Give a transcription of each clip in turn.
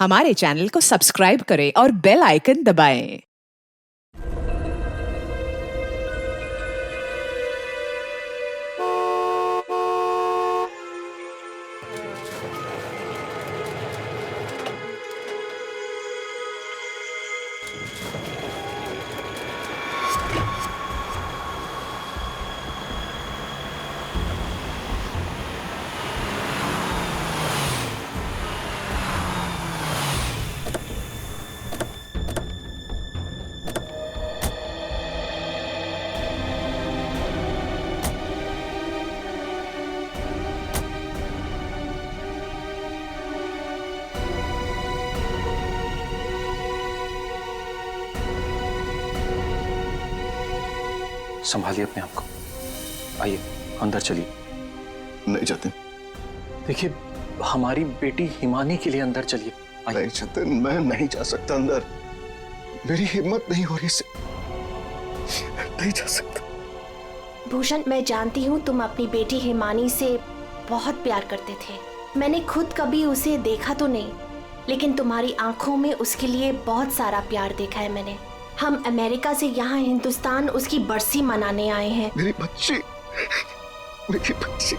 हमारे चैनल को सब्सक्राइब करें और बेल आइकन दबाएं। संभालिए अपने आप को। आइए अंदर चलिए। नहीं जतिन, देखिए हमारी बेटी हिमानी के लिए अंदर चलिए। नहीं जतिन, मैं नहीं जा सकता अंदर। मेरी हिम्मत नहीं हो रही से नहीं जा सकता। भूषण, मैं जानती हूँ तुम अपनी बेटी हिमानी से बहुत प्यार करते थे। मैंने खुद कभी उसे देखा तो नहीं, लेकिन तुम्हारी आंखों में उसके लिए बहुत सारा प्यार देखा है मैंने। हम अमेरिका से यहाँ हिंदुस्तान उसकी बरसी मनाने आए हैं। मेरी बच्ची, मेरी बच्ची।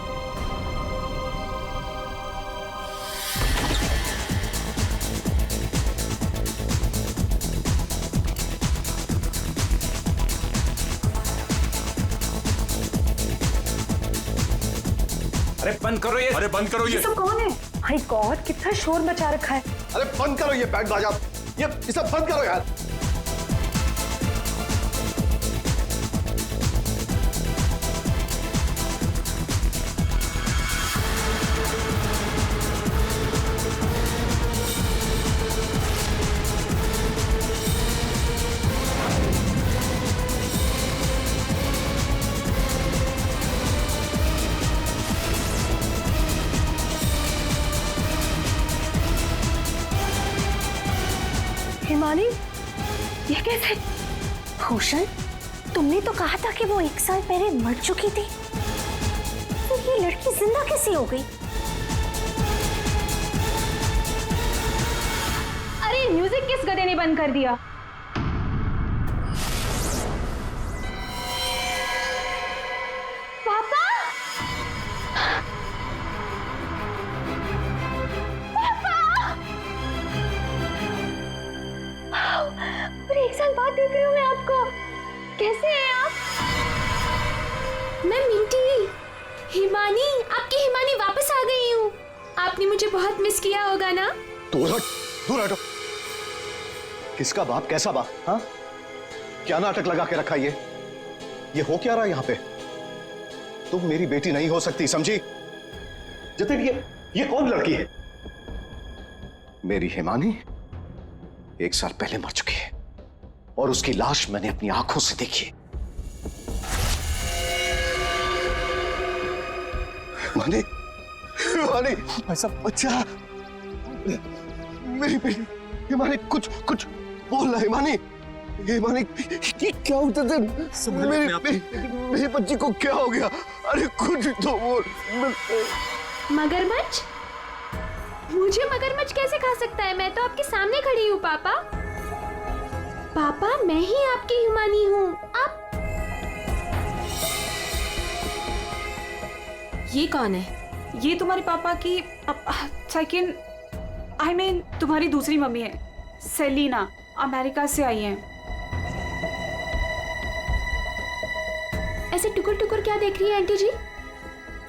अरे बंद करो ये! अरे बंद करो ये! सब कौन है? माय गॉड, कितना शोर मचा रखा है। अरे बंद करो ये बैंड बाजा, ये सब बंद करो यार। हिमानी, ये कैसे? भूषण, तुमने तो कहा था कि वो 1 साल पहले मर चुकी थी, तो ये लड़की जिंदा कैसे हो गई? अरे म्यूजिक किस गधे ने बंद कर दिया? पापा! और 1 साल बाद देख रही हूँ मैं आपको। कैसे हैं आप? मैं मिंटी, हिमानी, आपकी हिमानी वापस आ गई हूँ। आपने मुझे बहुत मिस किया होगा ना? दूर हट, दूर हटो। किसका बाप, कैसा बाप? हाँ, क्या नाटक लगा के रखा ये हो क्या रहा यहाँ पे? तुम मेरी बेटी नहीं हो सकती, समझी? जतिन, ये कौन लड़की है? मेरी हिमानी 1 साल पहले मर चुकी है और उसकी लाश मैंने अपनी आंखों से देखी है। हिमानी, हिमानी, ऐसा बच्चा, मेरी बेटी हिमानी, कुछ बोल रहा। हिमानी, हिमानी, क्या होता था? मेरी बच्ची को क्या हो गया? अरे कुछ तो बोल। मगरमच्छ? मुझे मगरमच्छ कैसे खा सकता है? मैं तो आपके सामने खड़ी हूँ पापा। पापा, मैं ही आपकी हिमानी हूँ। आप ये कौन है? ये तुम्हारे पापा की सेकंड, आई मीन तुम्हारी दूसरी मम्मी है, सेलिना, अमेरिका से आई हैं। ऐसे टुकुर टुकुर क्या देख रही है आंटी जी?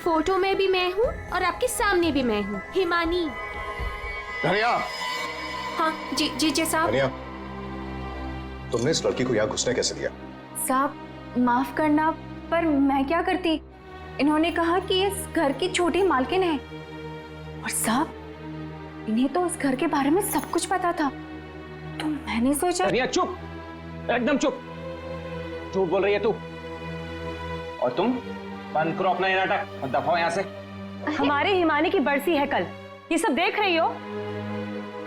फोटो में भी मैं हूँ और आपके सामने भी मैं हूँ, हिमानी। धनिया। हाँ जी साहब। धनिया, तुमने इस लड़की को यहाँ घुसने कैसे दिया? साहब, माफ करना, पर मैं क्या करती? इन्होंने कहा कि इस घर की छोटी मालकिन है, और साहब इन्हें तो इस घर के बारे में सब कुछ पता था, तो मैंने सोचा। धनिया चुप, एकदम चुप। झूठ बोल रही है तू। और तुम बंद करो अपना ये नाटक और दफाओ यहाँ से। हमारे हिमानी की बरसी है कल, ये सब देख रही हो?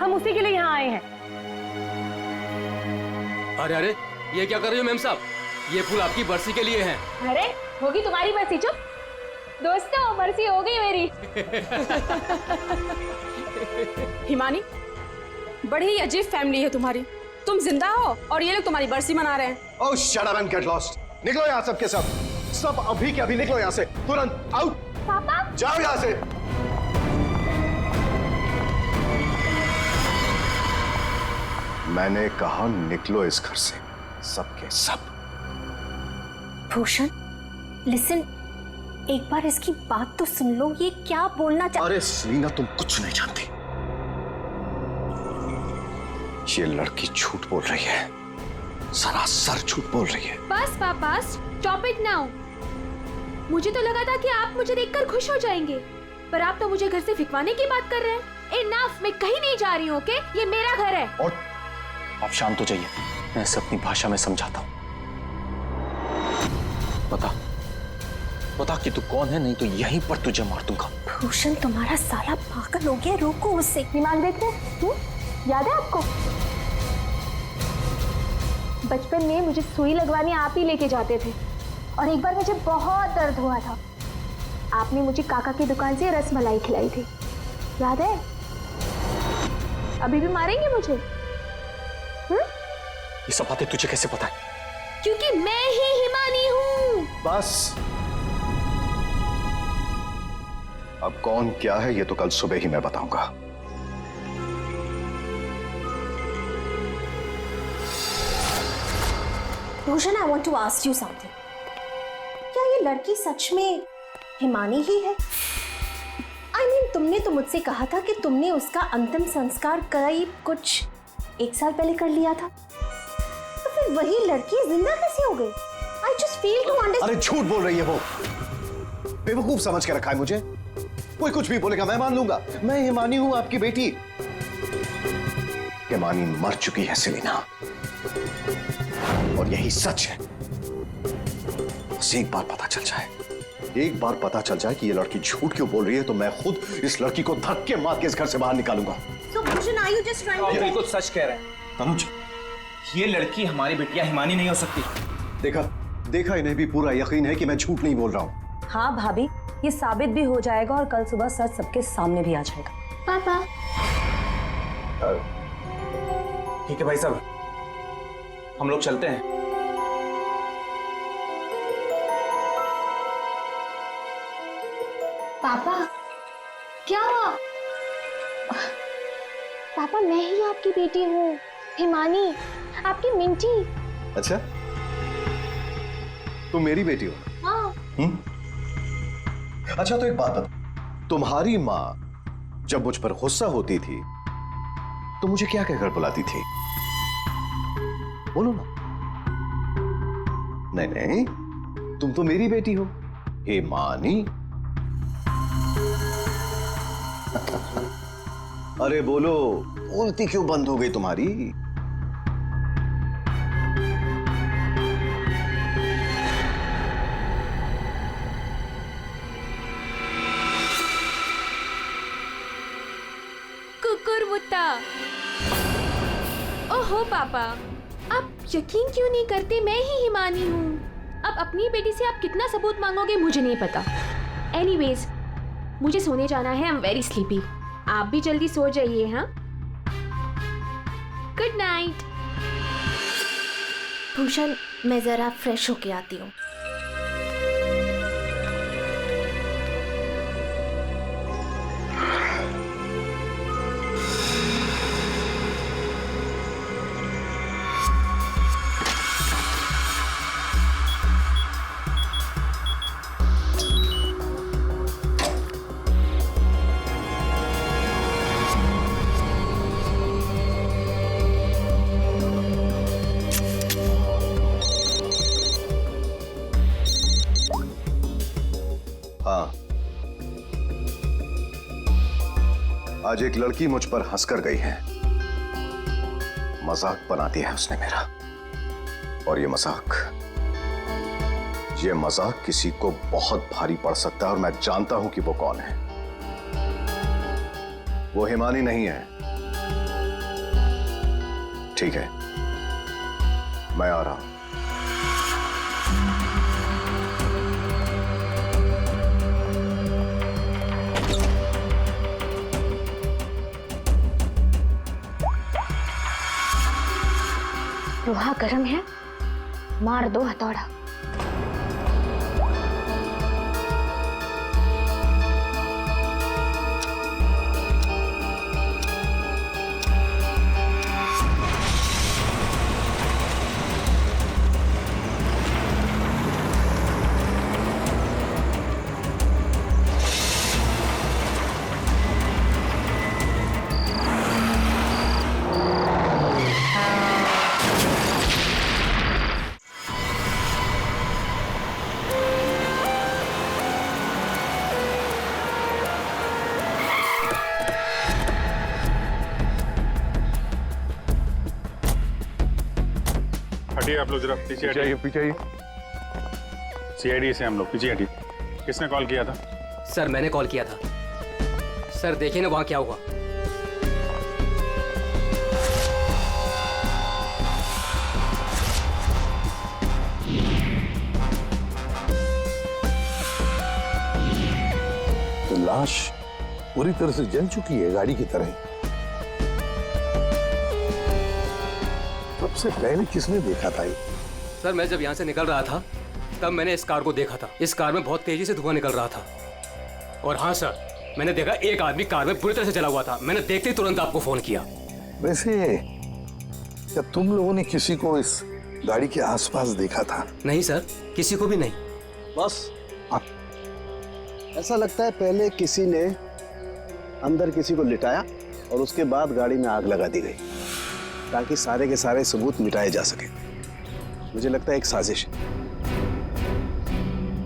हम उसी के लिए यहाँ आए हैं। अरे अरे, ये क्या कर रही हो मेम साहब? ये फूल आपकी बरसी के लिए हैं। अरे होगी तुम्हारी बरसी। चुप दोस्तों, बरसी हो गई मेरी। हिमानी, बड़ी ही अजीब फैमिली है तुम्हारी। तुम जिंदा हो और ये लोग तुम्हारी बरसी मना रहे हैं। Oh shut up and get lost. निकलो यहाँ सब के सब अभी के अभी निकलो यहाँ से, तुरंत आउट। पापा जाओ यहाँ से। मैंने कहा निकलो इस घर से, सबके सब। भूषण लिसन, एक बार इसकी बात तो सुन लो, ये क्या बोलना चाह। अरे सेलिना, तुम कुछ नहीं जानती। ये लड़की झूठ बोल रही है, सरासर झूठ बोल रही है। बस पापा, स्टॉप इट नाउ। मुझे तो लगा था कि आप मुझे देखकर खुश हो जाएंगे, पर आप तो मुझे घर से फिकवाने की बात कर रहे हैं। इनफ, मैं कहीं नहीं जा रही हूँ, ओके? ये मेरा घर है। और आप शांत हो जाइए, मैं इसे अपनी भाषा में समझाता हूँ। बता कि तू कौन है, नहीं तो यहीं पर तुझे मार दूंगा। भूषण तुम्हारा साला पागल हो गया, रोको उससे। दिमाग देखते हैं? याद है आपको बचपन में मुझे सुई लगवाने आप ही लेके जाते थे, और एक बार मुझे बहुत दर्द हुआ था, आपने मुझे काका की दुकान से रसमलाई खिलाई थी, याद है? अभी भी मारेंगे मुझे? ये सब बातें तुझे कैसे पता है? क्योंकि मैं ही हिमानी हूँ। बस अब कौन क्या है ये तो कल सुबह ही मैं बताऊंगा। Bhushan, I want to ask you something. क्या ये लड़की सच में हिमानी ही है? I mean, तुमने तो मुझसे कहा था कि तुमने उसका अंतिम संस्कार करीब कुछ 1 साल पहले कर लिया था, तो फिर वही लड़की जिंदा कैसे हो गई? I just fail to understand। अरे झूठ बोल रही है वो, बेवकूफ समझ के रखा है मुझे। कोई कुछ भी बोलेगा मैं मान लूंगा। मैं हिमानी हूं, आपकी बेटी। हिमानी मर चुकी है सेलिना, और यही सच है। बस एक बार पता चल जाए कि ये लड़की झूठ क्यों बोल रही है, तो मैं खुद इस लड़की को धक्के मार के इस घर से बाहर निकालूंगा। So, Bhushan, are you just trying to- ये बिल्कुल सच कह रहे हैं तनुज। ये लड़की हमारी बिटिया हिमानी नहीं हो सकती। देखा इन्हें भी पूरा यकीन है कि मैं झूठ नहीं बोल रहा हूँ। हाँ भाभी, ये साबित भी हो जाएगा और कल सुबह सच सबके सामने भी आ जाएगा। पापा, ठीक है भाई साहब, हम लोग चलते हैं। पापा क्या हुआ? पापा मैं ही आपकी बेटी हूँ, हिमानी, आपकी मिंटी। अच्छा, तुम मेरी बेटी हो? हाँ। अच्छा तो एक बात बता, तुम्हारी माँ जब मुझ पर गुस्सा होती थी तो मुझे क्या कहकर बुलाती थी? बोलो ना। नहीं, तुम तो मेरी बेटी हो, हिमानी। अरे बोलो, बोलती क्यों बंद हो गई तुम्हारी? कुकुरमुत्ता। ओहो पापा, आप यकीन क्यों नहीं करते? मैं ही हिमानी हूँ। अब अपनी बेटी से आप कितना सबूत मांगोगे मुझे नहीं पता। एनीवेज, मुझे सोने जाना है। I am very sleepy. आप भी जल्दी सो जाइए। हाँ, गुड नाइट। भूषण, मैं जरा फ्रेश होके आती हूँ। आज एक लड़की मुझ पर हंसकर गई है। मजाक बना दिया है उसने मेरा, और ये मजाक किसी को बहुत भारी पड़ सकता है, और मैं जानता हूं कि वो कौन है। वो हिमानी नहीं है। ठीक है, मैं आ रहा हूं। लोहा गर्म है, मार दो हथौड़ा। हटिए आप लोग, जरा पीछे हटिए। पीछे आइए। सीआईडी से हम लोग पीछे हटिए। किसने कॉल किया था? सर मैंने कॉल किया था। सर देखिए ना वहाँ क्या हुआ। तो लाश पूरी तरह से जल चुकी है, गाड़ी की तरह। सबसे पहले किसने देखा था ये? सर मैं जब यहाँ से निकल रहा था तब मैंने इस कार को देखा था। इस कार में बहुत तेजी से धुआं निकल रहा था। और हाँ सर, मैंने देखा एक आदमी कार में बुरी तरह से जला हुआ था। मैंने देखते ही तुरंत आपको फोन किया। वैसे क्या तुम लोगों ने किसी को इस गाड़ी के आसपास देखा था? नहीं सर, किसी को भी नहीं। बस ऐसा लगता है पहले किसी ने अंदर किसी को लिटाया और उसके बाद गाड़ी में आग लगा दी गई, ताकि सारे के सारे सबूत मिटाए जा सके। मुझे लगता है एक साजिश है।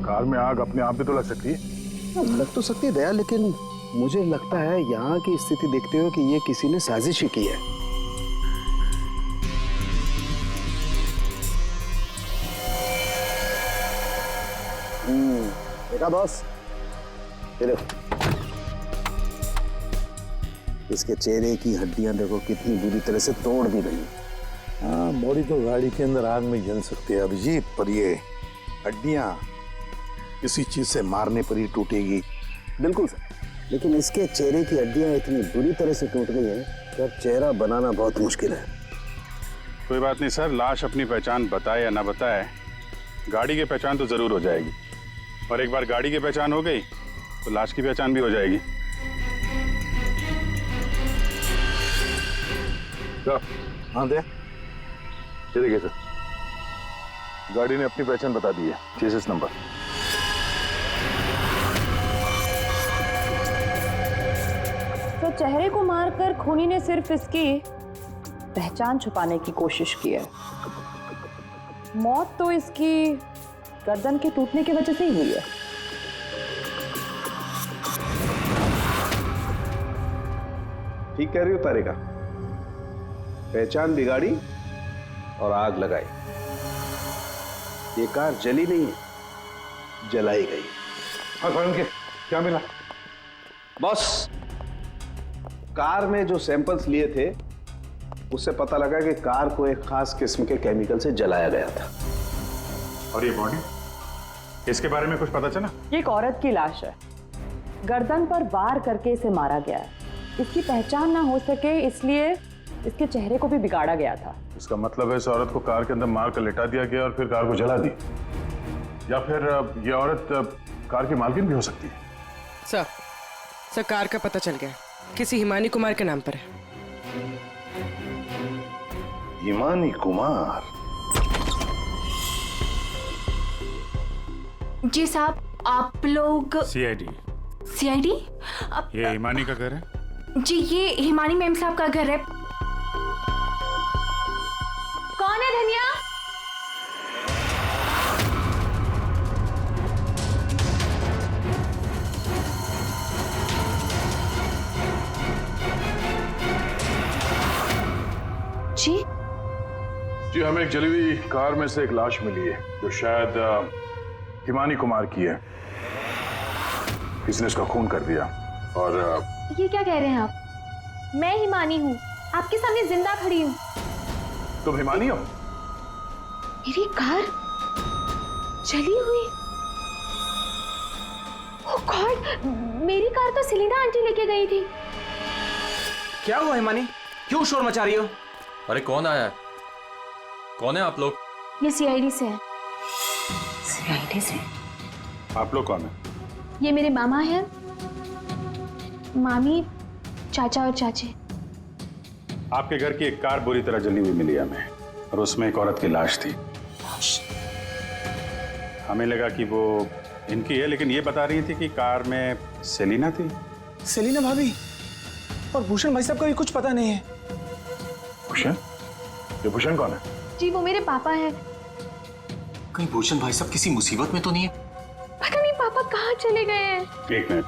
कार में आग अपने आप भी तो लग सकती है। लग तो सकती है दया, लेकिन मुझे लगता है यहाँ की स्थिति देखते हुए कि ये किसी ने साजिश ही की है। देखा बॉस, ये देखो, इसके चेहरे की हड्डियां देखो कितनी बुरी तरह से तोड़ दी गई। हाँ, बॉडी तो गाड़ी के अंदर आग में जल सकती है अभिजीत, पर ये हड्डियां किसी चीज से मारने पर ही टूटेगी। बिल्कुल सर, लेकिन इसके चेहरे की हड्डियां इतनी बुरी तरह से टूट गई हैं कि अब चेहरा बनाना बहुत मुश्किल है। कोई बात नहीं सर, लाश अपनी पहचान बताए या ना बताए, गाड़ी की पहचान तो जरूर हो जाएगी। और एक बार गाड़ी की पहचान हो गई तो लाश की पहचान भी हो जाएगी। हाँ दे, ये देखिए सर, गाड़ी ने अपनी पहचान बता दी है, चेसिस नंबर। तो चेहरे को मारकर खूनी ने सिर्फ इसकी पहचान छुपाने की कोशिश की है। मौत तो इसकी गर्दन के टूटने की वजह से ही हुई है। ठीक कह रही हो तारिका, पहचान बिगाड़ी और आग लगाई। ये कार जली नहीं है, जलाई गई। क्या मिला? बॉस, कार में जो सैंपल्स लिए थे उससे पता लगा कि कार को एक खास किस्म के केमिकल से जलाया गया था। और ये बॉडी, इसके बारे में कुछ पता चला? ये एक औरत की लाश है, गर्दन पर वार करके इसे मारा गया है। इसकी पहचान ना हो सके इसलिए इसके चेहरे को भी बिगाड़ा गया था। इसका मतलब है इस औरत को कार के अंदर मार कर लिटा दिया गया और फिर कार को जला दी, या फिर ये औरत कार की मालकिन भी हो सकती है। सर कार का पता चल गया, किसी हिमानी कुमार के नाम पर है। हिमानी कुमार? जी साहब, आप लोग सीआईडी। सीआईडी? ये हिमानी का घर है? जी, ये हिमानी मैम साहब का घर है। कौन है धनिया? जी जी, हमें एक जली हुई कार में से एक लाश मिली है जो शायद हिमानी कुमार की है। किसी ने इसका खून कर दिया। और ये क्या कह रहे हैं आप? मैं हिमानी हूँ, आपके सामने जिंदा खड़ी हूँ। तुम हिमानी हो? मेरी कार जली हुई? ओह गॉड, मेरी कार तो सेलिना आंटी लेके गई थी। क्या हुआ हिमानी, क्यों शोर मचा रही हो? अरे कौन आया है? कौन है आप लोग? ये सीआईडी से है। सीआईडी से? आप लोग कौन है? ये मेरे मामा हैं, मामी, चाचा और चाची। आपके घर की एक कार बुरी तरह जली हुई मिली हमें, और उसमें एक औरत की लाश थी। हमें लगा कि वो इनकी है, लेकिन ये बता रही थी कि कार में सेलिना थी। सेलिना भाभी और भूषण भाई साहब का भी कुछ पता नहीं है। भूषण? ये भूषण कौन है? जी वो मेरे पापा हैं। कहीं भूषण भाई साहब किसी मुसीबत में तो नहीं है? पता नहीं पापा कहाँ चले गए हैं। एक मिनट,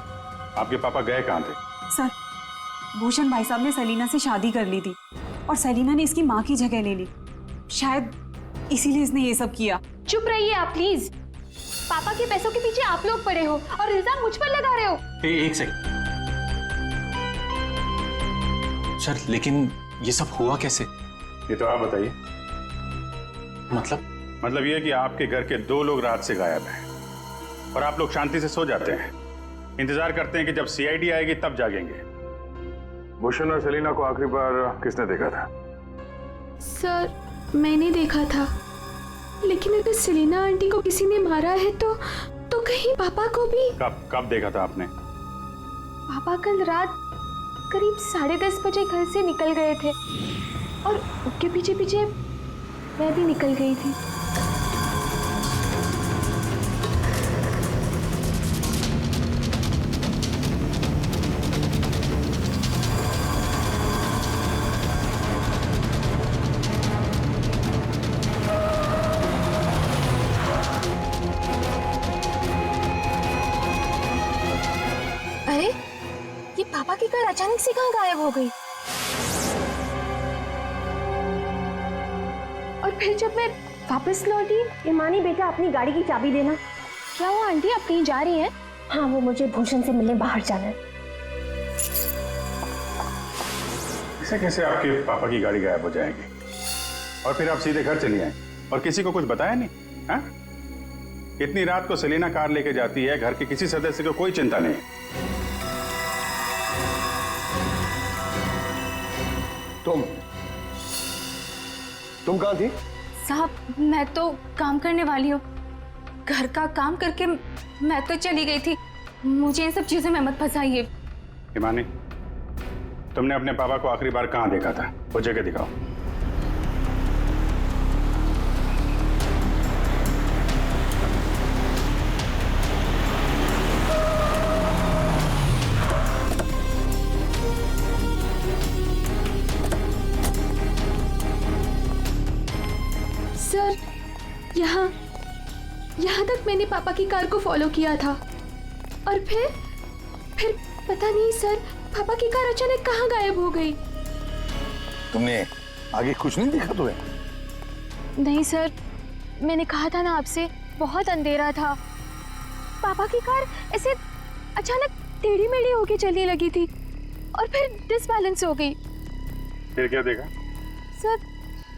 आपके पापा गए कहाँ थे? सर, भूषण भाई साहब ने सेलिना से शादी कर ली थी और सेलिना ने इसकी माँ की जगह ले ली। शायद इसीलिए इसने ये सब किया। चुप रहिए आप प्लीज। पापा के पैसों के पीछे आप लोग पड़े हो और इल्जाम मुझ पर लगा रहे हो। एक सेकंड सर, लेकिन ये सब हुआ कैसे? ये तो आप बताइए। मतलब ये कि आपके घर के 2 लोग रात से गायब हैं और आप लोग शांति से सो जाते हैं, इंतजार करते हैं कि जब सीआईडी आएगी तब जागेंगे। भूषण और सेलिना को आखिरी बार किसने देखा था? सर मैंने देखा था, लेकिन अगर सेलिना आंटी को किसी ने मारा है तो कहीं पापा को भी। कब देखा था आपने? पापा कल रात करीब 10:30 बजे घर से निकल गए थे और उनके पीछे पीछे मैं भी निकल गई थी। अरे ये पापा की कार अचानक से कहाँ गायब हो गई? और फिर जब मैं वापस लौटी, हिमानी बेटा अपनी गाड़ी की चाबी देना। क्या हुआ आंटी, आप कहीं जा रही हैं? हाँ, वो मुझे भूषण से मिलने बाहर जाना है। ऐसे कैसे आपके पापा की गाड़ी गायब हो जाएगी और फिर आप सीधे घर चली आए और किसी को कुछ बताया नहीं? हाँ? इतनी रात को सेलिना कार लेके जाती है, घर के किसी सदस्य को कोई चिंता नहीं है। तुम कहाँ थी? साहब मैं तो काम करने वाली हूँ, घर का काम करके मैं तो चली गई थी। मुझे इन सब चीजों में मत फंसाइए। हिमानी, तुमने अपने पापा को आखिरी बार कहाँ देखा था? वो जगह दिखाओ। सर यहाँ तक मैंने पापा की कार को फॉलो किया था और फिर पता नहीं सर, पापा की कार अचानक कहाँ गायब हो गई। तुमने आगे कुछ नहीं देखा तुम्हें? नहीं सर, मैंने कहा था ना आपसे, बहुत अंधेरा था। पापा की कार ऐसे अचानक टेढ़ी मेढ़ी होके चलने लगी थी और फिर डिसबैलेंस हो गई। फिर क्या देखा? सर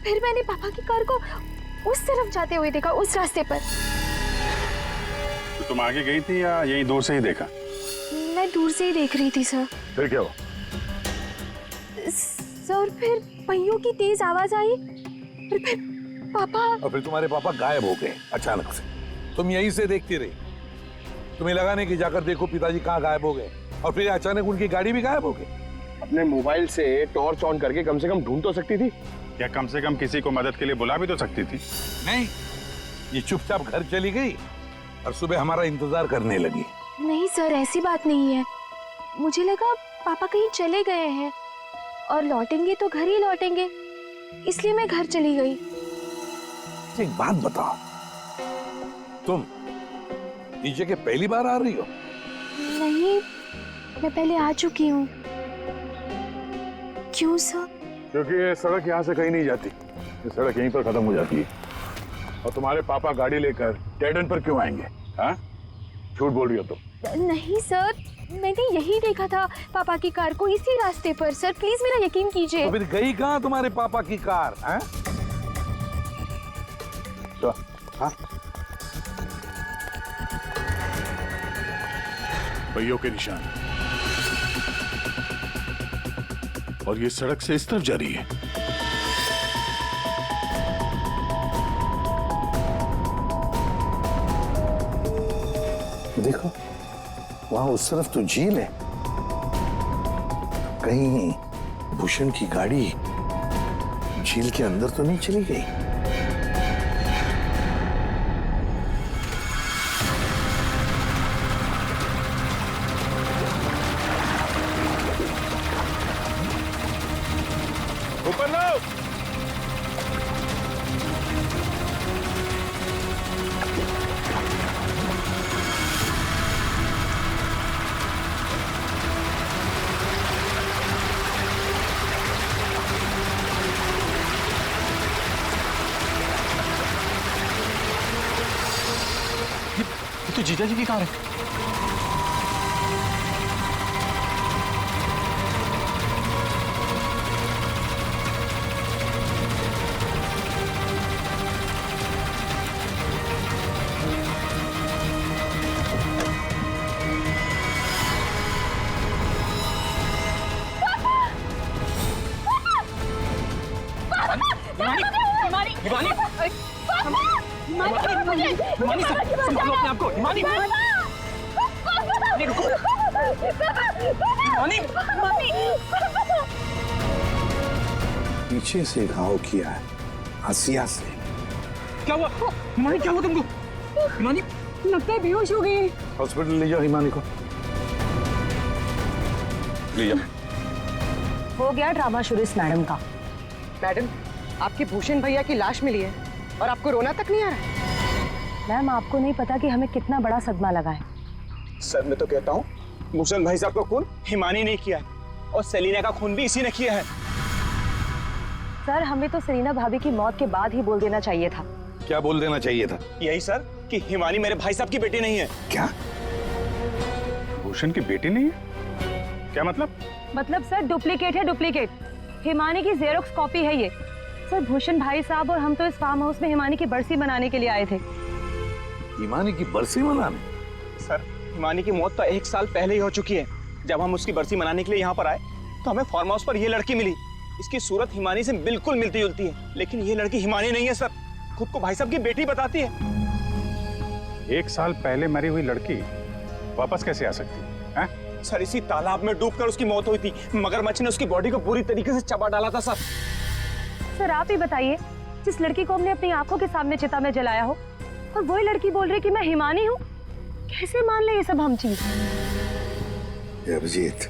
फिर मैंने पापा की कार को उस तरफ जाते हुए देखा, उस रास्ते पर। तो तुम आगे गई थी या यहीं दूर से ही देखा? मैं दूर से ही देख रही थी सर। फिर क्या हुआ? सर फिर पहियों की तेज आवाज आई और फिर पापा। और फिर तुम्हारे पापा गायब हो गए अचानक से। तुम यहीं से देखती रही, तुम्हें लगा नहीं कि जाकर देखो पिताजी कहाँ गायब हो गए, और फिर अचानक उनकी गाड़ी भी गायब हो गई। अपने मोबाइल से टॉर्च ऑन करके कम से कम ढूंढ तो सकती थी, या कम से कम किसी को मदद के लिए बुला भी तो सकती थी। नहीं, ये चुपचाप घर चली गई और सुबह हमारा इंतजार करने लगी। नहीं सर, ऐसी बात नहीं है। मुझे लगा पापा कहीं चले गए हैं और लौटेंगे तो घर ही लौटेंगे, इसलिए मैं घर चली गई। एक बात बताओ, तुम इस जगह पहली बार आ रही हो? नहीं, मैं पहले आ चुकी हूँ। क्यों सर? क्योंकि ये सड़क यहाँ से कहीं नहीं जाती, ये सड़क यहीं पर खत्म हो जाती है। और तुम्हारे पापा गाड़ी लेकर डेड एंड पर क्यों आएंगे? हाँ, झूठ बोल रही हो तुम। नहीं सर, मैंने यही देखा था पापा की कार को, इसी रास्ते पर। सर प्लीज मेरा यकीन कीजिए। तो फिर गई कहाँ तुम्हारे पापा की कार? हाँ? तो हाँ, पहियों के निशान, और ये सड़क से इस तरफ जा रही है। देखो, वहां उस तरफ तो झील है, कहीं भूषण की गाड़ी झील के अंदर तो नहीं चली गई? ऊपर लो। ये तो जीजा जी की कार है। पीछे से घाव किया है, हसिया से। क्या हुआ हिमानी? क्या हुआ तुमको? हिमानी लगता है बेहोश हो गई। हॉस्पिटल ले जाओ हिमानी को, ले जाओ। हो गया ड्रामा शुरू इस मैडम का। मैडम, आपके भूषण भैया की लाश मिली है और आपको रोना तक नहीं आ रहा है। मैम, आपको नहीं पता कि हमें कितना बड़ा सदमा लगा है। सर मैं तो कहता हूँ भूषण भाई साहब का खून हिमानी ने किया है और सेलिना का खून भी इसी ने किया है। सर, हमें तो सेलिना भाभी की मौत के बाद ही बोल देना चाहिए था। क्या बोल देना चाहिए था? यही सर कि हिमानी मेरे भाई साहब की बेटी नहीं है। क्या? भूषण की बेटी नहीं है? क्या मतलब? मतलब सर, डुप्लीकेट है, डुप्लीकेट। हिमानी की जेरोक्स कॉपी है ये। सर, भूषण भाई साहब और हम तो इस फार्म हाउस में हिमानी की बरसी मनाने के लिए आए थे। हिमानी की बरसी मनाने? सर, हिमानी की मौत तो 1 साल पहले ही हो चुकी है। जब हम उसकी बरसी मनाने के लिए यहाँ पर आए तो हमें फार्म हाउस पर ये लड़की मिली। इसकी सूरत हिमानी से बिल्कुल मिलती जुलती है, लेकिन ये लड़की हिमानी नहीं है सर, खुद को भाई साहब की बेटी बताती है। 1 साल पहले मरी हुई लड़की वापस कैसे आ सकती है? सर, इसी तालाब में डूबकर उसकी मौत हुई थी। मगरमच्छ ने उसकी बॉडी को पूरी तरीके से चबा डाला था सर। सर, आप ही बताइए, जिस लड़की को हमने अपनी आंखों के सामने चिता में जलाया हो और वही लड़की बोल रही कि मैं हिमानी हूँ, कैसे मान ले ये सब हम चीज? अभिजीत,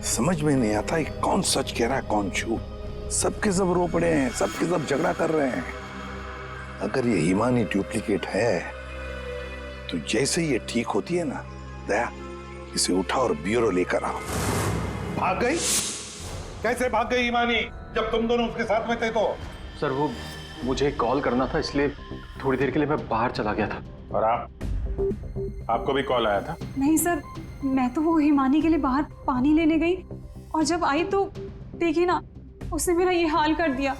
समझ में नहीं आता है कौन सच कह रहा है कौन झूठ। सबके सब रो पड़े हैं, सबके सब झगड़ा कर रहे हैं। अगर ये हिमानी डुप्लीकेट है तो जैसे ये ठीक होती है ना, दया इसे उठा और ब्यूरो लेकर आओ। भाग गई? कैसे भाग गई हिमानी जब तुम दोनों उसके साथ में थे? तो सर वो मुझे कॉल करना था, इसलिए थोड़ी देर के लिए मैं बाहर चला गया था। और आपको भी कॉल आया था? नहीं सर, मैं तो वो हिमानी के लिए बाहर पानी लेने गई और जब आई तो देखिए ना, उसने मेरा ये हाल कर दिया।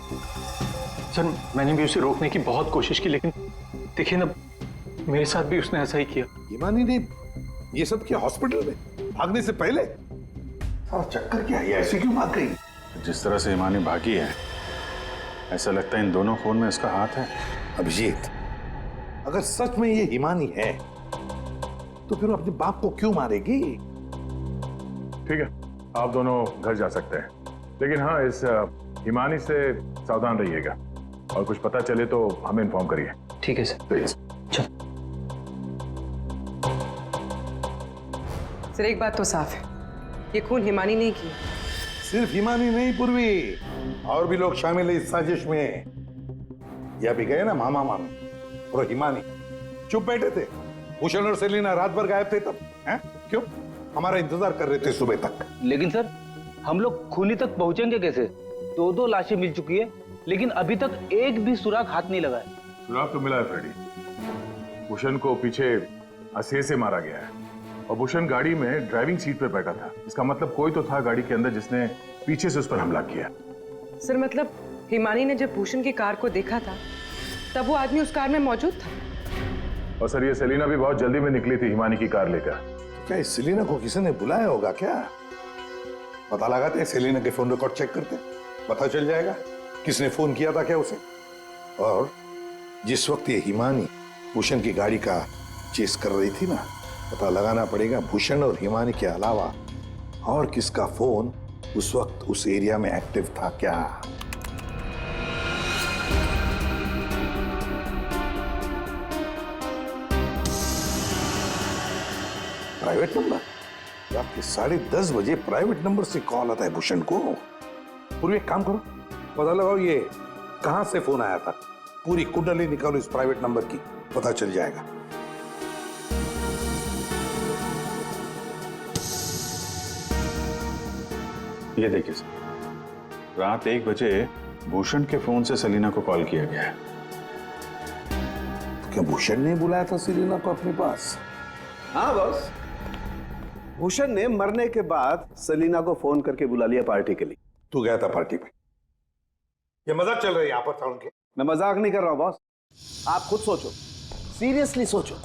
सर मैंने भी उसे रोकने की बहुत कोशिश की, लेकिन देखिए ना, मेरे साथ भी उसने ऐसा ही किया। हिमानी ने ये सब किया हॉस्पिटल में भागने से पहले? सारा चक्कर क्या है, ऐसे क्यों भाग गई? जिस तरह से हिमानी भागी है, ऐसा लगता है इन दोनों खून में उसका हाथ है। अभिजीत, अगर सच में ये हिमानी है तो फिर वो अपने बाप को क्यों मारेगी? ठीक है, आप दोनों घर जा सकते हैं, लेकिन हाँ, इस हिमानी से सावधान रहिएगा और कुछ पता चले तो हमें इन्फॉर्म करिए। ठीक है सर। प्लीज। सर, एक बात तो साफ है, ये खून हिमानी नहीं की। सिर्फ हिमानी नहीं पूर्वी, और भी लोग शामिल है इस साजिश में। यह भी गए ना मामा मामी और हिमानी चुप बैठे थे। भूषण और सेलिना रात भर गायब थे तब, हैं? क्यों? हमारा इंतजार कर रहे थे सुबह तक। लेकिन सर, हम लोग खूनी तक पहुंचेंगे कैसे? 2 लाशें मिल चुकी है, लेकिन अभी तक एक भी सुराग हाथ नहीं लगा है। सुराग तो मिला है फ्रेडी। भूषण को पीछे हंसे से मारा गया है और भूषण गाड़ी में ड्राइविंग सीट पर बैठा था। इसका मतलब कोई तो था गाड़ी के अंदर जिसने पीछे से उस पर हमला किया। सर, मतलब हिमानी ने जब भूषण की कार को देखा था तब वो आदमी उस कार में मौजूद था। और सर, ये सेलिना भी बहुत जल्दी में निकली थी हिमानी की कार लेकर। क्या इस सेलिना को किसी ने बुलाया होगा क्या? पता लगाते, सेलिना के फोन रिकॉर्ड चेक करते, पता चल जाएगा किसने फोन किया था क्या उसे। और जिस वक्त ये हिमानी भूषण की गाड़ी का चेस कर रही थी ना, पता लगाना पड़ेगा भूषण और हिमानी के अलावा और किसका फोन उस वक्त उस एरिया में एक्टिव था क्या। Private number? रात के 10:30 बजे प्राइवेट नंबर से कॉल आता है भूषण को। पूरी एक काम करो, पता लगाओ ये कहां से फोन आया था। पूरी कुंडली निकालो इस प्राइवेट नंबर की, पता चल जाएगा। ये देखिए सर, रात 1 बजे भूषण के फोन से सलीना को कॉल किया गया है। क्या भूषण ने बुलाया था सलीना को अपने पास? हाँ बॉस, भूषण ने मरने के बाद सलीना को फोन करके बुला लिया पार्टी के लिए। तू गया था पार्टी में? ये मजाक चल रहा है यहाँ पर था उनके? मैं मजाक नहीं कर रहा हूँ बॉस, आप खुद सोचो, सीरियसली सोचो।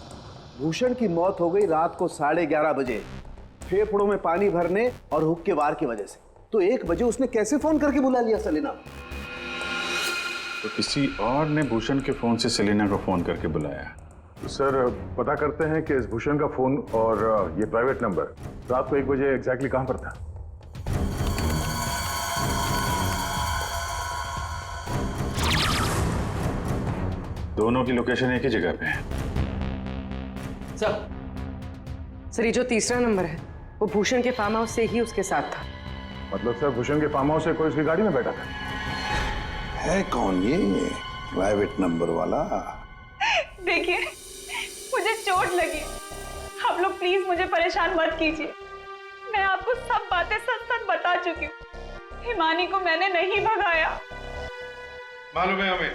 भूषण की मौत हो गई रात को 11:30 बजे, फेफड़ों में पानी भरने और हुक्के के वार की वजह से। तो 1 बजे उसने कैसे फोन करके बुला लिया सलीना? तो किसी और ने भूषण के फोन से सलीना को फोन करके बुलाया। सर पता करते हैं कि इस भूषण का फोन और ये प्राइवेट नंबर रात को 1 बजे एग्जैक्टली कहां पर था। दोनों की लोकेशन एक ही जगह पे है। सर ये जो तीसरा नंबर है वो भूषण के फार्म हाउस से ही उसके साथ था। मतलब सर भूषण के फार्म हाउस से कोई उसकी गाड़ी में बैठा था? है कौन ये प्राइवेट नंबर वाला? देखिए, मुझे चोट लगी, आप लोग प्लीज मुझे परेशान मत कीजिए। मैं आपको सब बातें सच सच बता चुकी हूँ। हिमानी को मैंने नहीं भगाया। मालूम है हमें,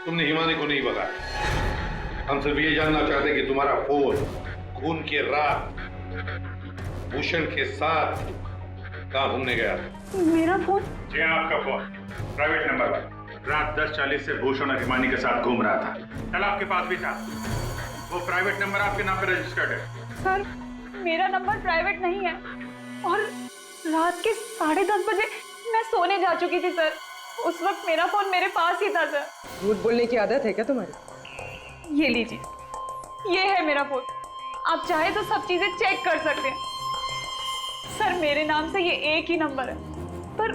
तुमने हिमानी को नहीं भगाया। हम सिर्फ ये जानना चाहते कि तुम्हारा फोन खून की रात भूषण के साथ कहाँ घूमने गया था? मेरा फोन? जी आपका फोन प्राइवेट नंबर पर रात 10:40 से भूषण और हिमानी के साथ घूम रहा था। कल आपके पास भी था। वो प्राइवेट नंबर आपके नाम पे रजिस्टर्ड है। सर मेरा नंबर प्राइवेट नहीं है और रात के 10:30 बजे मैं सोने जा चुकी थी सर। उस वक्त मेरा फोन मेरे पास ही था सर। झूठ बोलने की आदत है क्या तुम्हारी? ये लीजिए, ये है मेरा फोन। आप चाहे तो सब चीजें चेक कर सकते हैं। सर मेरे नाम से ये एक ही नंबर है, पर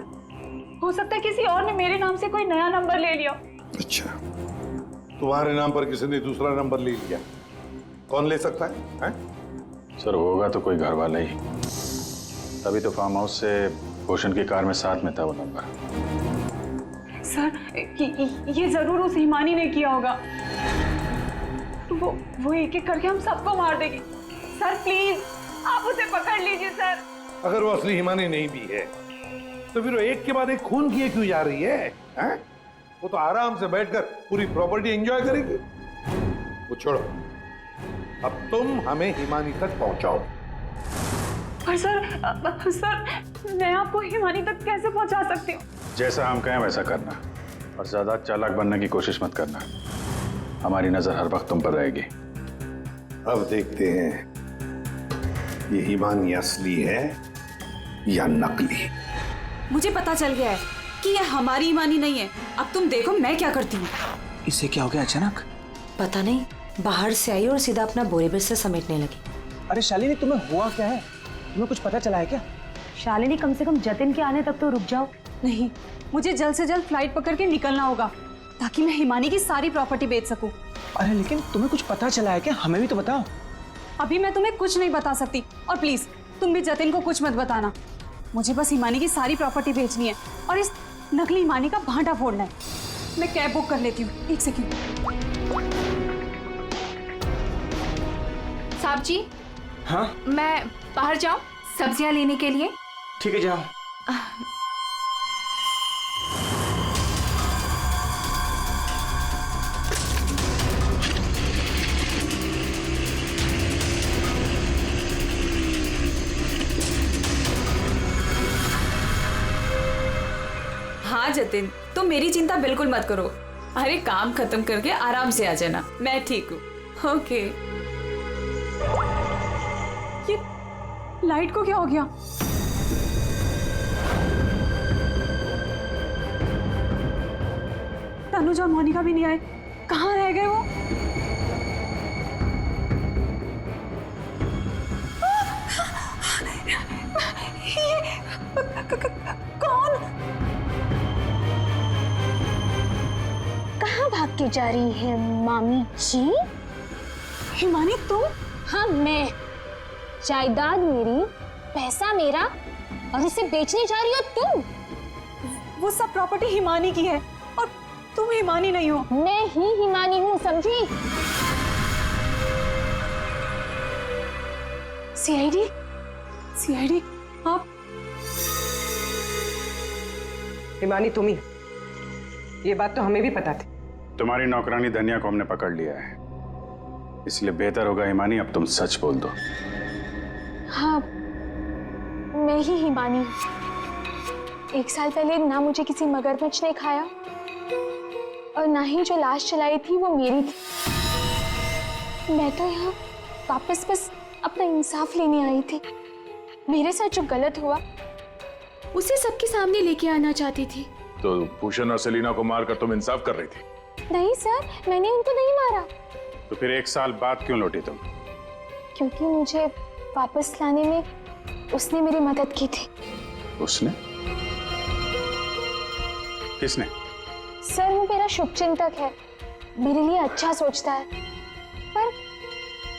हो सकता है किसी और ने मेरे नाम से कोई नया नंबर ले लिया। अच्छा, तुम्हारे नाम पर किसी ने दूसरा नंबर ले लिया? कौन ले सकता है? सर होगा तो कोई घर वाला ही। तभी तो फार्म हाउस से भूषण की कार में साथ में था वो नंबर। सर ये जरूर उस हिमानी ने किया होगा। वो एक एक करके हम सबको मार देगी। सर प्लीज आप उसे पकड़ लीजिए सर। अगर वो असली हिमानी नहीं भी है तो फिर वो एक के बाद एक खून किए क्यों जा रही है? वो तो आराम से बैठकर पूरी प्रॉपर्टी एंजॉय करेगी। वो छोड़ो, अब तुम हमें हिमानी तक पहुंचाओ। पर सर मैं आपको हिमानी तक कैसे पहुंचा सकती हूँ? जैसा हम कहें वैसा करना और ज्यादा चालाक बनने की कोशिश मत करना। हमारी नजर हर वक्त तुम पर रहेगी। अब देखते हैं ये हिमानी असली है या नकली। मुझे पता चल गया है कि ये हमारी हिमानी नहीं है। अब तुम देखो मैं क्या करती हूँ। इसे क्या हो गया अचानक? पता नहीं, बाहर से आई और सीधा अपना बोरे बिस्तर समेटने लगी। अरे शालिनी तुम्हें हुआ क्या है? तुम्हें कुछ पता चला है क्या? शालिनी कम से कम जतिन के आने तक तो रुक जाओ। नहीं, मुझे जल्द से जल्द फ्लाइट पकड़ के निकलना होगा ताकि मैं हिमानी की सारी प्रॉपर्टी बेच सकूं। अरे लेकिन तुम्हें कुछ पता चला है क्या? हमें भी तो बताओ। अभी मैं तुम्हें कुछ नहीं बता सकती और प्लीज तुम भी जतिन को कुछ मत बताना। मुझे बस हिमानी की सारी प्रॉपर्टी बेचनी है और इस नकली हिमानी का भांटा फोड़ना है। मैं कैब बुक कर लेती हूँ। 1 सेकंड। साहब जी, हाँ मैं बाहर जाऊं सब्जियां लेने के लिए? ठीक है, जाओ। हाँ जतिन, तुम मेरी चिंता बिल्कुल मत करो। अरे काम खत्म करके आराम से आ जाना, मैं ठीक हूँ। ओके। ये लाइट को क्या हो गया? तनुज और मोनिका भी नहीं आए। कहाँ रह गए वो? कौन? कहाँ भाग के जा रही है मामी जी? हिमानी तुम? हाँ मैं। जायदाद मेरी, पैसा मेरा, और इसे बेचने जा रही हो तुम? वो सब प्रॉपर्टी हिमानी की है और तुम हिमानी नहीं हो। मैं ही हिमानी हूँ, समझी? सीआईडी? सीआईडी आप? हिमानी तुम ही, ये बात तो हमें भी पता थी। तुम्हारी नौकरानी धनिया को हमने पकड़ लिया है, इसलिए बेहतर होगा हिमानी अब तुम सच बोल दो। हाँ, मैं ही हिमानी हूँ। 1 साल पहले ना मुझे किसी मगरमच्छ ने खाया और ना ही जो लाश चलाई थी वो मेरी थी। मैं तो यहाँ वापस बस अपना इंसाफ लेने आई थी। मेरे साथ जो गलत हुआ उसे सबके सामने लेके आना चाहती थी। तो भूषण और सेलिना को मारकर तुम इंसाफ कर रही थी? नहीं सर, मैंने उनको नहीं मारा। तो फिर 1 साल बाद क्यों लौटी तुम? क्योंकि मुझे वापस लाने में उसने मेरी मदद की थी। उसने? किसने? सर वो मेरा शुभचिंतक है, मेरे लिए अच्छा सोचता है, पर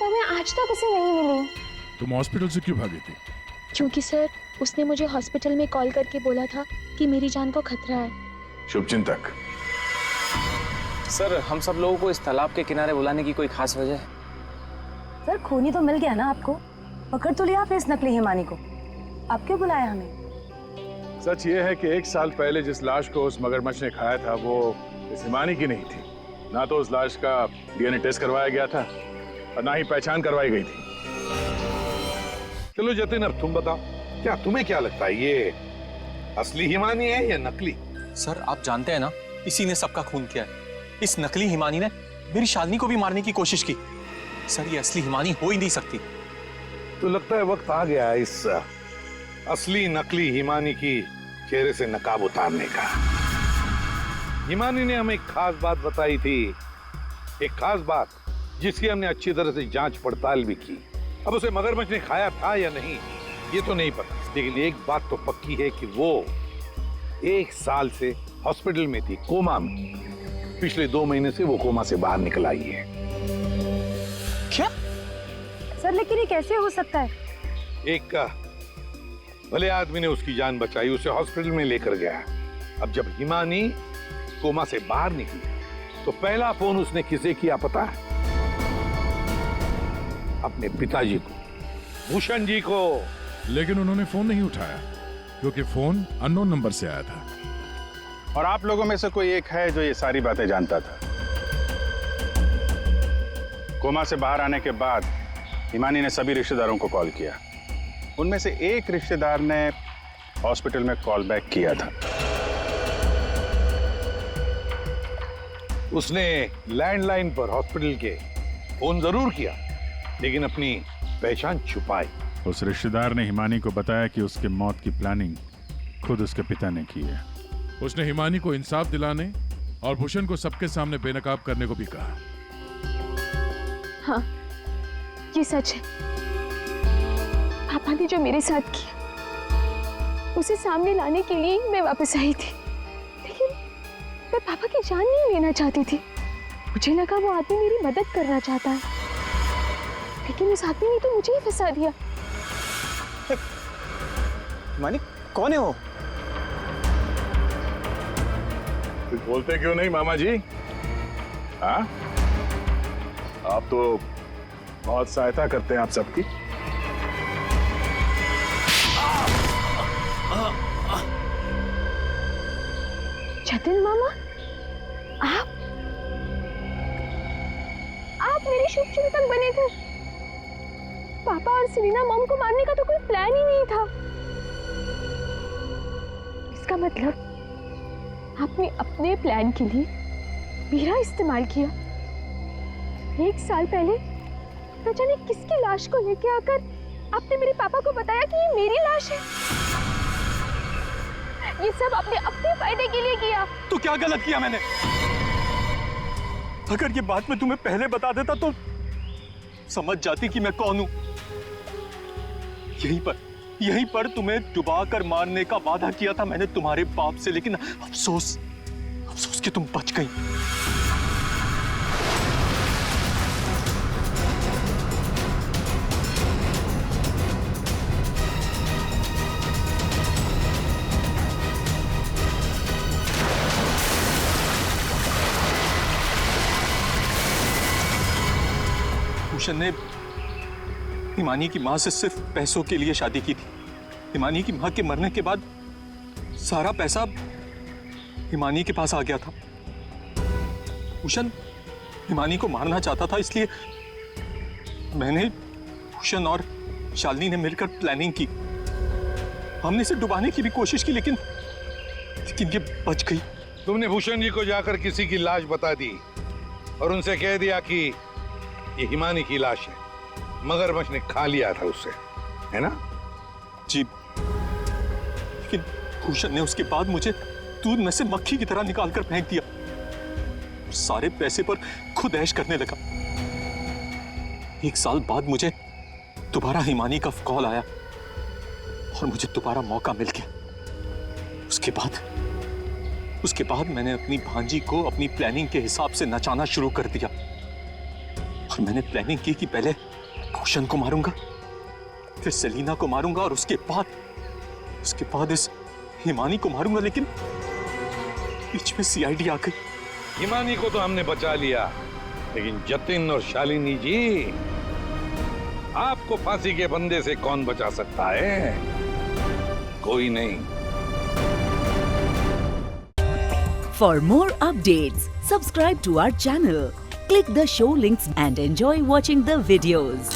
मैं आज तक उसे नहीं मिली हूँ। तुम हॉस्पिटल से क्यों भागी थी? क्योंकि सर उसने मुझे हॉस्पिटल में कॉल करके बोला था कि मेरी जान को खतरा है। शुभचिंतक? सर हम सब लोगों को इस तालाब के किनारे बुलाने की कोई खास वजह है? सर खूनी तो मिल गया ना आपको, पकड़ तो लिया आपने इस नकली हिमानी को, आप क्यों बुलाया हमें? सच ये है कि 1 साल पहले जिस लाश को उस मगरमच्छ ने खाया था वो इस हिमानी की नहीं थी। ना तो उस लाश का डीएनए टेस्ट करवाया गया था और ना ही पहचान करवाई गई थी। चलो जतिन, अब तुम बताओ, क्या तुम्हें क्या लगता है, ये असली हिमानी है या नकली? सर आप जानते हैं ना, इसी ने सबका खून किया है। इस नकली हिमानी ने मेरी शालिनी को भी मारने की कोशिश की। सर ये असली हिमानी हो ही नहीं सकती। तो लगता है वक्त आ गया इस असली नकली हिमानी की चेहरे से नकाब उतारने का। हिमानी ने हमें एक खास बात बताई थी, एक खास बात जिसकी हमने अच्छी तरह से जांच पड़ताल भी की। अब उसे मगरमच्छ ने खाया था या नहीं ये तो नहीं पता, लेकिन एक बात तो पक्की है कि वो 1 साल से हॉस्पिटल में थी, कोमा में। पिछले 2 महीने से वो कोमा से बाहर निकल आई है। क्या? सर लेकिन ये कैसे हो सकता है? एक भले आदमी ने उसकी जान बचाई, उसे हॉस्पिटल में लेकर गया। अब जब हिमानी कोमा से बाहर निकली तो पहला फोन उसने किसे किया पता है? अपने पिताजी को, भूषण जी को। लेकिन उन्होंने फोन नहीं उठाया क्योंकि फोन अननोन नंबर से आया था। और आप लोगों में से कोई एक है जो ये सारी बातें जानता था। कोमा से बाहर आने के बाद हिमानी ने सभी रिश्तेदारों को कॉल किया। उनमें से एक रिश्तेदार ने हॉस्पिटल में कॉल बैक किया था। उसने लैंडलाइन पर हॉस्पिटल के फोन जरूर किया, लेकिन अपनी पहचान छुपाई। उस रिश्तेदार ने हिमानी को बताया कि उसके मौत की प्लानिंग खुद उसके पिता ने की है। उसने हिमानी को इंसाफ दिलाने और भूषण को सबके सामने बेनकाब करने को भी कहा। हाँ ये सच है। पापा ने जो मेरे साथ किया उसे सामने लाने के लिए मैं वापस आई थी, लेकिन मैं पापा की जान नहीं लेना चाहती थी। मुझे लगा वो आदमी मेरी मदद करना चाहता है, लेकिन उस आदमी ने तो मुझे ही फंसा दिया। मानी कौन है वो? कुछ बोलते क्यों नहीं मामा जी? हाँ, आप तो बहुत सहायता करते हैं आप सबकी। जतिन मामा, आप मेरे शुभचिंतक बने थे। पापा और सेलिना मॉम को मारने का तो कोई प्लान ही नहीं था। इसका मतलब आपने अपने प्लान के लिए मेरा इस्तेमाल किया। 1 साल पहले न जाने किसकी लाश को लेके आकर आपने मेरे पापा को बताया कि ये मेरी लाश है। ये सब आपने अपने फायदे के लिए किया। तो क्या गलत किया मैंने? अगर ये बात मैं तुम्हें पहले बता देता तो समझ जाती कि मैं कौन हूं। यहीं पर तुम्हें डुबा कर मारने का वादा किया था मैंने तुम्हारे बाप से, लेकिन अफसोस अफसोस कि तुम बच गई। भूषण ने हिमानी की मां से सिर्फ पैसों के लिए शादी की थी। हिमानी की मां के मरने के बाद सारा पैसा हिमानी के पास आ गया था। भूषण हिमानी को मारना चाहता था, इसलिए मैंने, भूषण और शालिनी ने मिलकर प्लानिंग की। हमने इसे डुबाने की भी कोशिश की, लेकिन ये बच गई। तुमने भूषण जी को जाकर किसी की लाश बता दी और उनसे कह दिया कि ये हिमानी की लाश है, मगरमच्छ ने खा लिया था उससे, है ना? जी, लेकिन भूषण ने उसके बाद मुझे दूध में से मक्खी की तरह निकालकर फेंक दिया। सारे पैसे पर खुद ऐश करने लगा। 1 साल बाद मुझे दोबारा हिमानी का कॉल आया और मुझे दोबारा मौका मिल गया। उसके बाद मैंने अपनी भांजी को अपनी प्लानिंग के हिसाब से नचाना शुरू कर दिया। और मैंने प्लानिंग की कि पहले भूषण को मारूंगा, फिर सेलिना को मारूंगा और उसके बाद इस हिमानी को मारूंगा, लेकिन बीच में सीआईडी आ गई। हिमानी को तो हमने बचा लिया, लेकिन जतिन और शालिनी जी, आपको फांसी के फंदे से कौन बचा सकता है? कोई नहीं। For more updates, subscribe to our channel, click the show links and enjoy watching the videos.